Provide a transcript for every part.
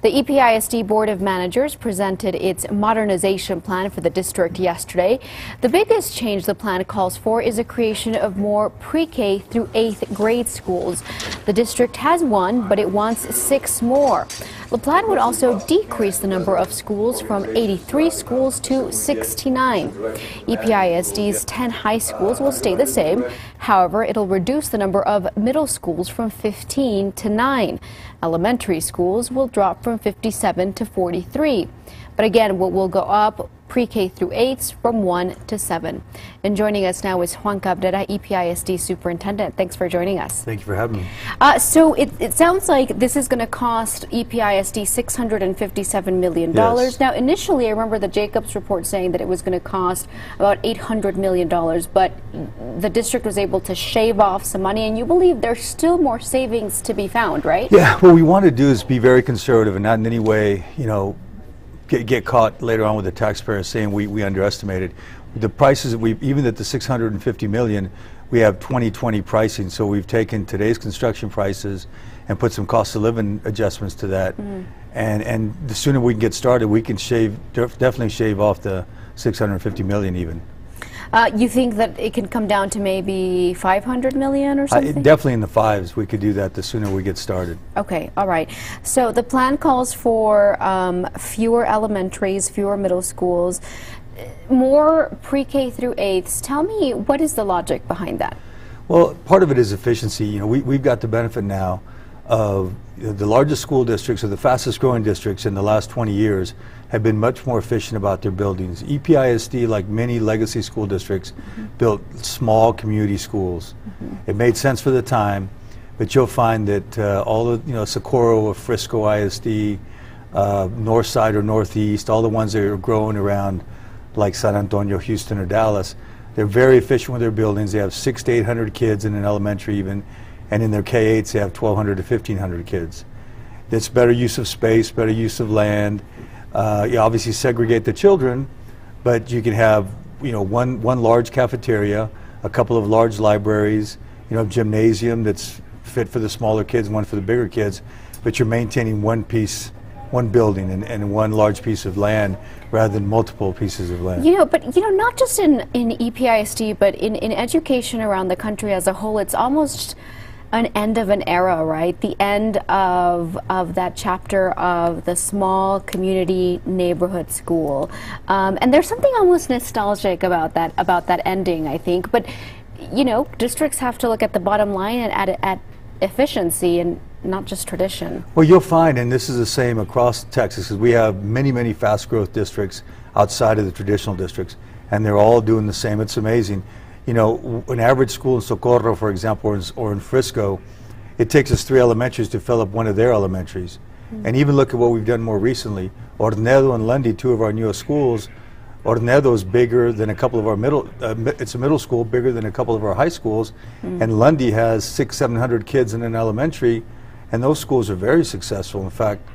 The EPISD Board of Managers presented its modernization plan for the district yesterday. The biggest change the plan calls for is a creation of more pre-K through 8th grade schools. The district has one, but it wants 6 more. The plan would also decrease the number of schools from 83 schools to 69. EPISD's 10 high schools will stay the same. However, it'll reduce the number of middle schools from 15 to 9. Elementary schools will drop from 57 to 43. But again, what will go up pre-K through 8s from 1 to 7. And joining us now is Juan Cabrera, EPISD superintendent. Thanks for joining us. Thank you for having me. So it sounds like this is going to cost EPISD $657 million. Yes. Now, initially, I remember the Jacobs report saying that it was going to cost about $800 million, but the district was able to shave off some money, and you believe there's still more savings to be found, right? Yeah, what we want to do is be very conservative and not in any way, get caught later on with the taxpayers saying we underestimated. The prices that even at the $650 million, we have 2020 pricing, so we've taken today's construction prices and put some cost of living adjustments to that. And the sooner we can get started, we can definitely shave off the $650 million even. You think that it can come down to maybe $500 million or something? Definitely in the 5s. We could do that the sooner we get started. Okay, all right. So the plan calls for fewer elementaries, fewer middle schools, more pre-K through 8s. Tell me, what is the logic behind that? Well, part of it is efficiency. We've got the benefit now of the largest school districts or the fastest growing districts in the last 20 years have been much more efficient about their buildings. EPISD, like many legacy school districts, built small community schools. It made sense for the time, but you'll find that all the, Socorro or Frisco ISD, North Side or Northeast, all the ones that are growing around like San Antonio, Houston, or Dallas, they're very efficient with their buildings. They have 600 to 800 kids in an elementary even, and in their K-8s they have 1,200 to 1,500 kids. It's better use of space, better use of land. You obviously segregate the children, but you can have one large cafeteria, a couple of large libraries, gymnasium that's fit for the smaller kids, one for the bigger kids, but you're maintaining one building and one large piece of land rather than multiple pieces of land. But not just in EPISD, but in education around the country as a whole, it's almost an end of an era, right? The end of that chapter of the small community neighborhood school. And there's something almost nostalgic about that ending, I think. But, districts have to look at the bottom line and at efficiency and not just tradition. Well, you'll find, and this is the same across Texas, because we have many fast growth districts outside of the traditional districts, and they're all doing the same. It's amazing. An average school in Socorro, for example, or in Frisco, it takes us 3 elementaries to fill up one of their elementaries. And even look at what we've done more recently. Ornedo and Lundy, 2 of our newest schools. Ornedo is bigger than a couple of our it's a middle school, bigger than a couple of our high schools. And Lundy has 600-700 kids in an elementary, and those schools are very successful. In fact,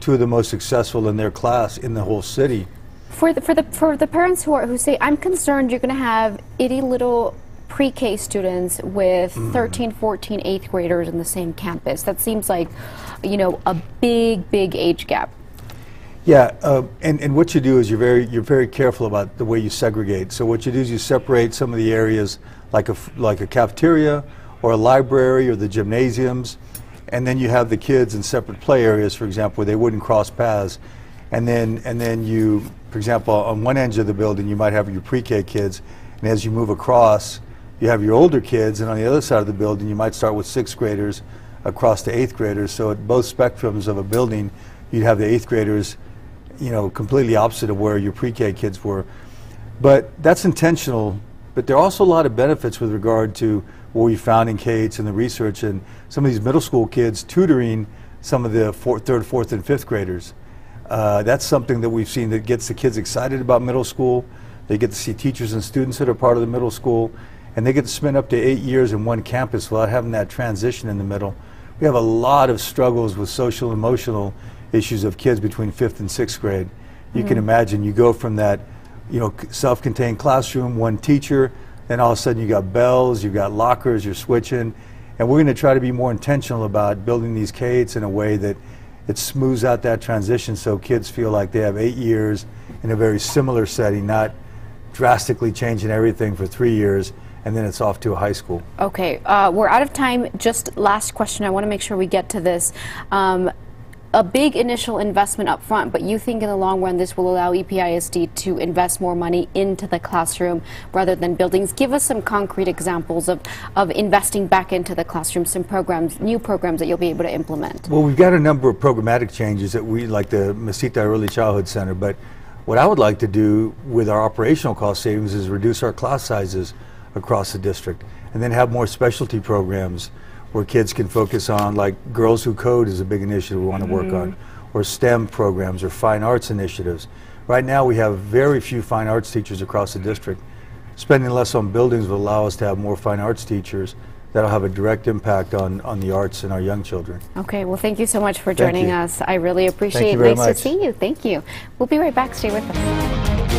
2 of the most successful in their class in the whole city. For the parents who say, I'm concerned you're going to have itty little pre-K students with 13, 14, 8th graders in the same campus. That seems like, a big age gap. Yeah, and what you do is you're very careful about the way you segregate. So what you do is you separate some of the areas like a cafeteria or a library or the gymnasiums, and then you have the kids in separate play areas, for example, where they wouldn't cross paths. And then you, for example, on one end of the building, you might have your pre-K kids, and as you move across, you have your older kids, and on the other side of the building, you might start with 6th graders across to 8th graders. So at both spectrums of a building, you'd have the 8th graders, completely opposite of where your pre-K kids were. But that's intentional, but there are also a lot of benefits with regard to what we found in K-8s and the research, and some of these middle school kids tutoring some of the 3rd, 4th, and 5th graders. That's something that we've seen that gets the kids excited about middle school. They get to see teachers and students that are part of the middle school, and they get to spend up to 8 years in one campus without having that transition in the middle. We have a lot of struggles with social and emotional issues of kids between 5th and 6th grade. You can imagine you go from that self-contained classroom, one teacher, then all of a sudden you got bells, you got lockers, you're switching, and we're going to try to be more intentional about building these K-8s in a way that it smooths out that transition so kids feel like they have 8 years in a very similar setting, not drastically changing everything for 3 years and then it's off to a high school. Okay, we're out of time. Just last question. I want to make sure we get to this. A big initial investment up front, but you think in the long run this will allow EPISD to invest more money into the classroom rather than buildings. Give us some concrete examples of investing back into the classroom, some programs, new programs that you'll be able to implement. Well, we've got a number of programmatic changes that we, like the Mesita Early Childhood Center, but what I would like to do with our operational cost savings is reduce our class sizes across the district and then have more specialty programs where kids can focus on, like Girls Who Code is a big initiative we want to work on, or STEM programs or fine arts initiatives. Right now we have very few fine arts teachers across the district. Spending less on buildings will allow us to have more fine arts teachers that'll have a direct impact on the arts and our young children. Okay, well thank you so much for joining us. I really appreciate it. Thank you very nice much. to see you. Thank you. We'll be right back. Stay with us.